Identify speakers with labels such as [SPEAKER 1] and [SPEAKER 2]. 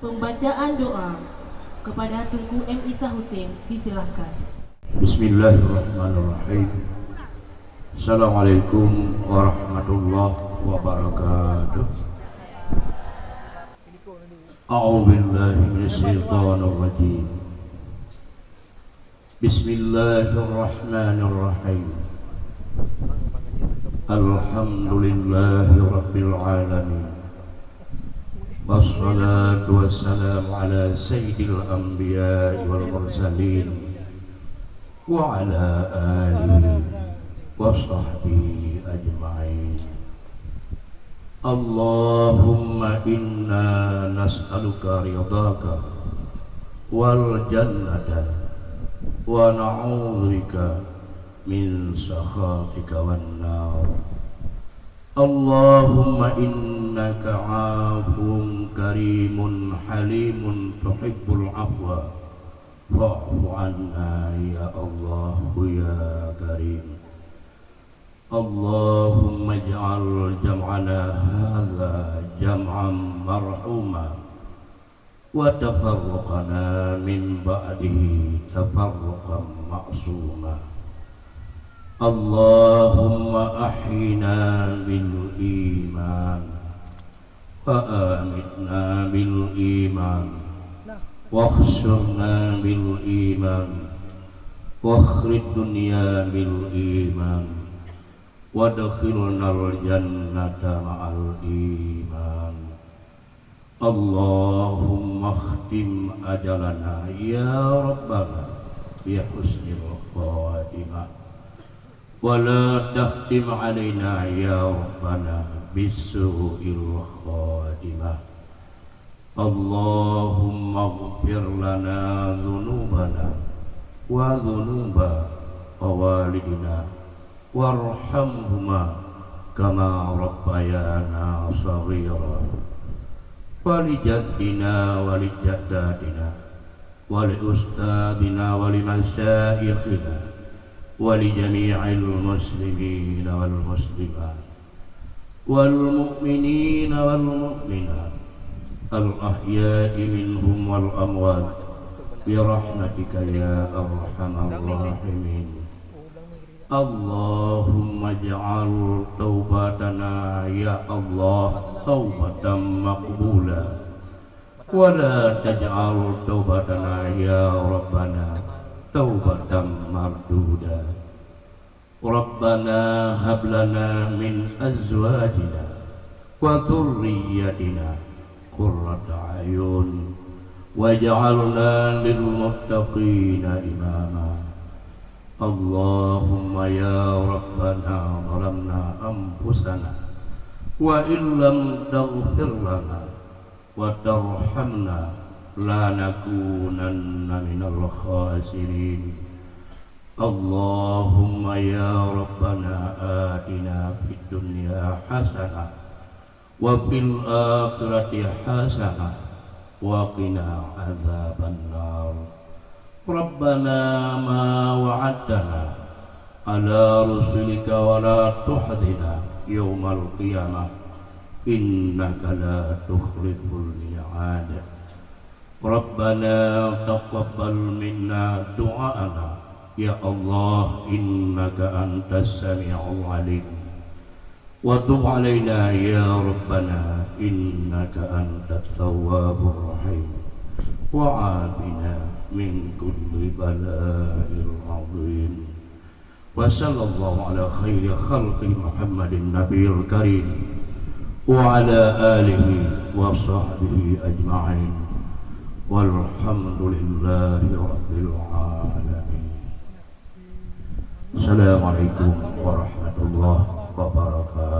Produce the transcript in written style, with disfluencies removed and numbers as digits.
[SPEAKER 1] Pembacaan doa kepada Tunku M. Isa Hussein disilahkan.
[SPEAKER 2] Bismillahirrahmanirrahim. Assalamualaikum warahmatullahi wabarakatuh. A'udzu billahi minasyaitonir rajim. Bismillahirrahmanirrahim. Alhamdulillahi rabbil alamin. Wassalatu wassalamu ala sayyidil anbiya'i wal mursalin wa ala alihi wa sahbihi ajma'in. Allahumma inna nas'aluka ridhaka wal jannata wa na'udzubika min sakhatika wan nar. Allahumma innaka 'afuwun karimun halimun tuhibbul 'afwa fa'fu 'anna ya Allah ya Karim. Allahumma ij'al jam'ana hadza jam'an marhuma wa tafarruqana min ba'dihi tafarruqan ma'suma. Allahumma ahyina bil iman wa amitna bil iman wa khshurna bil iman wa akhrid dunya bil iman wa dakhilna al jannata ma'al iman. Allahumma khtim ajalana ya Rabbana bi husnil khatimah wa la tahtim alaina ya Rabbana bisu'il khatimah. Allahumma ighfir lana dhunubana wa dhunuba walidina warhamhuma kama rabbayana shaghira wa li jaddina wa li jaddatina wa li ustadina wa li masyayikhina ولجميع المسلمين والمسلمات والمؤمنين والمؤمنات الأحياء منهم والأموات برحمتك يا أرحم الراحمين. اللهم اجعل توبتنا يا الله توبة مقبولة ولا تجعل توبتنا يا ربنا توبة مردودة. ربنا هب لنا من أزواجنا وذريتنا قرة أعين واجعلنا للمتقين إماما. اللهم يا ربنا ظلمنا أنفسنا وإن لم تغفر لنا وترحمنا لنكونن من الخاسرين. اللهم يا ربنا آتنا في الدنيا حسنة وفي الآخرة حسنة وقنا عذاب النار. ربنا ما وعدتنا على رسلك ولا تحزنا يوم القيامة إنك لا تخلف الميعاد. ربنا تقبل منا دعاءنا يا الله إنك أنت السميع العليم وتب علينا يا ربنا إنك أنت التواب الرحيم وعافنا من كل بلاء عظيم. وصلى الله على خير خلق محمد النبي الكريم وعلى آله وصحبه أجمعين walhamdulillahi rabbil alamin. Assalamualaikum warahmatullahi wabarakatuh.